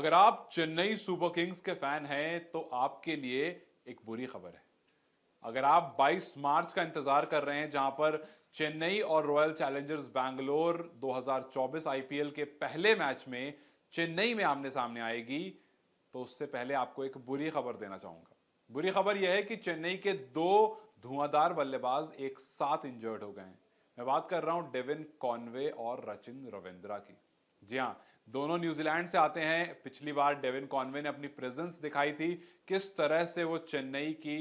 अगर आप Chennai super Kings के फैन हैं तो आपके लिए एक बुरी खबर है। अगर आप 22 मार्च का इंतजार कर रहे हैं जहां पर चेन्नई और रॉयल चैलेंजर्स बैंगलोर 2024 आईपीएल के पहले मैच में चेन्नई में आमने सामने आएगी, तो उससे पहले आपको एक बुरी खबर देना चाहूंगा। बुरी खबर यह है कि चेन्नई के दो धुआंधार बल्लेबाज एक साथ इंजर्ड हो गए हैं। मैं बात कर रहा हूं डेविन कॉनवे और रचिन रविंद्रा की। जी हां, दोनों न्यूजीलैंड से आते हैं। पिछली बार डेविन कॉनवे ने अपनी प्रेजेंस दिखाई थी, किस तरह से वो चेन्नई की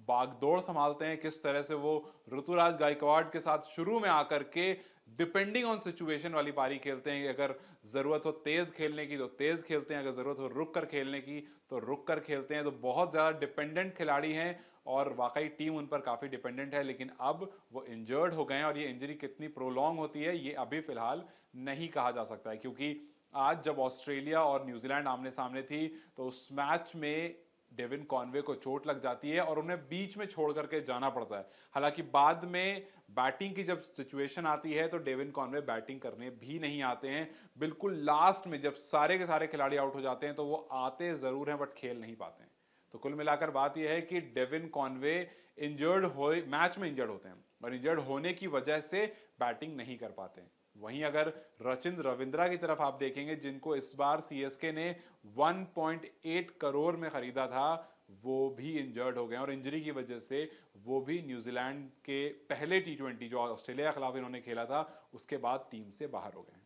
बागडोर संभालते हैं, किस तरह से वो ऋतुराज गायकवाड़ के साथ शुरू में आकर के डिपेंडिंग ऑन सिचुएशन वाली पारी खेलते हैं। अगर जरूरत हो तेज खेलने की तो तेज खेलते हैं, अगर जरूरत हो रुक कर खेलने की तो रुक कर खेलते हैं। तो बहुत ज्यादा डिपेंडेंट खिलाड़ी हैं और वाकई टीम उन पर काफी डिपेंडेंट है। लेकिन अब वो इंजर्ड हो गए हैं और ये इंजरी कितनी प्रोलॉन्ग होती है ये अभी फिलहाल नहीं कहा जा सकता है, क्योंकि आज जब ऑस्ट्रेलिया और न्यूजीलैंड आमने सामने थी तो उस मैच में डेविन कॉनवे को चोट लग जाती है और उन्हें बीच में छोड़ करके जाना पड़ता है। हालांकि बाद में बैटिंग की जब सिचुएशन आती है तो डेविन कॉनवे बैटिंग करने भी नहीं आते हैं। बिल्कुल लास्ट में जब सारे के सारे खिलाड़ी आउट हो जाते हैं तो वो आते जरूर हैं बट खेल नहीं पाते हैं। तो कुल मिलाकर बात यह है कि डेविन कॉनवे इंजर्ड हो मैच में इंजर्ड होते हैं और इंजर्ड होने की वजह से बैटिंग नहीं कर पाते हैं। वहीं अगर रचिन रविंद्रा की तरफ आप देखेंगे, जिनको इस बार सीएसके ने 1.8 करोड़ में खरीदा था, वो भी इंजर्ड हो गए और इंजरी की वजह से वो भी न्यूजीलैंड के पहले टी20 जो ऑस्ट्रेलिया के खिलाफ इन्होंने खेला था उसके बाद टीम से बाहर हो गए।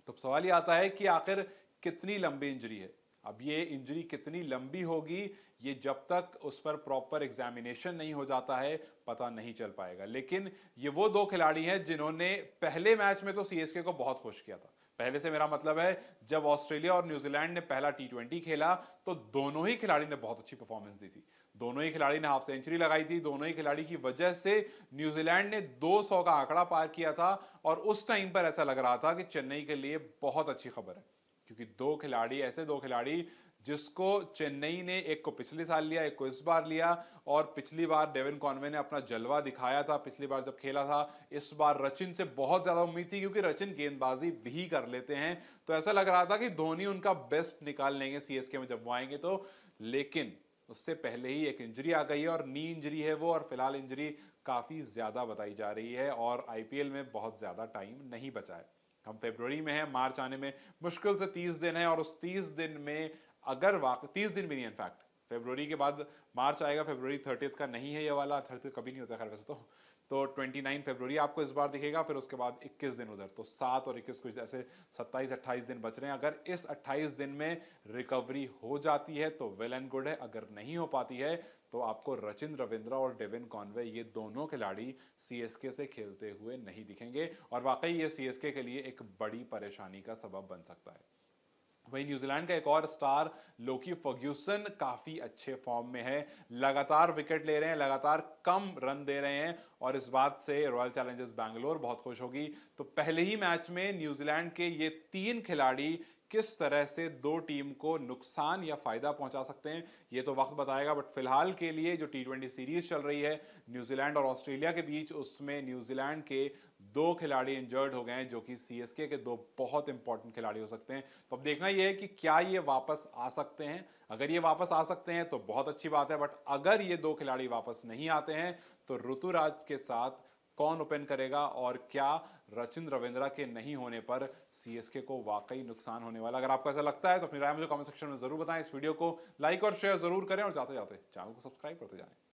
तो सवाल ये आता है कि आखिर कितनी लंबी इंजरी है। अब ये इंजरी कितनी लंबी होगी ये जब तक उस पर प्रॉपर एग्जामिनेशन नहीं हो जाता है पता नहीं चल पाएगा। लेकिन ये वो दो खिलाड़ी हैं जिन्होंने पहले मैच में तो सीएसके को बहुत खुश किया था। पहले से मेरा मतलब है जब ऑस्ट्रेलिया और न्यूजीलैंड ने पहला टी20 खेला तो दोनों ही खिलाड़ी ने बहुत अच्छी परफॉर्मेंस दी थी। दोनों ही खिलाड़ी ने हाफ सेंचुरी लगाई थी। दोनों ही खिलाड़ी की वजह से न्यूजीलैंड ने 200 का आंकड़ा पार किया था और उस टाइम पर ऐसा लग रहा था कि चेन्नई के लिए बहुत अच्छी खबर है, क्योंकि दो खिलाड़ी जिसको चेन्नई ने एक को पिछले साल लिया, एक को इस बार लिया। और पिछली बार डेविन कॉनवे ने अपना जलवा दिखाया था पिछली बार जब खेला था। इस बार रचिन से बहुत ज्यादा उम्मीद थी क्योंकि रचिन गेंदबाजी भी कर लेते हैं। तो ऐसा लग रहा था कि धोनी उनका बेस्ट निकाल लेंगे सीएसके में जब वो आएंगे तो। लेकिन उससे पहले ही एक इंजरी आ गई है और नी इंजरी है वो, और फिलहाल इंजरी काफी ज्यादा बताई जा रही है और आईपीएल में बहुत ज्यादा टाइम नहीं बचा है। हम फरवरी में हैं, मार्च आने में मुश्किल से 30 दिन है और उस 30 दिन में अगर 30 दिन भी नहीं, इनफैक्ट फरवरी के बाद मार्च आएगा। फरवरी 30 का नहीं है ये वाला, 30 कभी नहीं होता खैर वैसे तो 29 फरवरी आपको इस बार दिखेगा, फिर उसके बाद 21 दिन उधर। तो 7 और 21 कुछ ऐसे 27-28 दिन बच रहे हैं। अगर इस 28 दिन में रिकवरी हो जाती है तो वेल एंड गुड है, अगर नहीं हो पाती है तो आपको रचिन रविंद्रा और डेविन कॉनवे ये दोनों खिलाड़ी सीएसके से खेलते हुए नहीं दिखेंगे और वाकई ये सीएसके के लिए एक बड़ी परेशानी का सबब बन सकता है। वहीं न्यूजीलैंड का एक और स्टार लोकी फर्ग्यूसन काफी अच्छे फॉर्म में है, लगातार विकेट ले रहे हैं, लगातार कम रन दे रहे हैं और इस बात से रॉयल चैलेंजर्स बैंगलोर बहुत खुश होगी। तो पहले ही मैच में न्यूजीलैंड के ये तीन खिलाड़ी किस तरह से दो टीम को नुकसान या फायदा पहुंचा सकते हैं ये तो वक्त बताएगा। बट फिलहाल के लिए जो टी20 सीरीज चल रही है न्यूजीलैंड और ऑस्ट्रेलिया के बीच, उसमें न्यूजीलैंड के दो खिलाड़ी इंजर्ड हो गए हैं जो कि सीएसके के दो बहुत इंपॉर्टेंट खिलाड़ी हो सकते हैं। तो अब देखना यह है कि क्या ये वापस आ सकते हैं। अगर ये वापस आ सकते हैं तो बहुत अच्छी बात है, बट अगर ये दो खिलाड़ी वापस नहीं आते हैं तो ऋतुराज के साथ कौन ओपन करेगा और क्या रचिन रविंद्रा के नहीं होने पर सीएसके को वाकई नुकसान होने वाला। अगर आपको ऐसा लगता है तो अपनी राय मुझे कमेंट सेक्शन में जरूर बताएं। इस वीडियो को लाइक और शेयर जरूर करें और जाते जाते चैनल को सब्सक्राइब करते जाएं।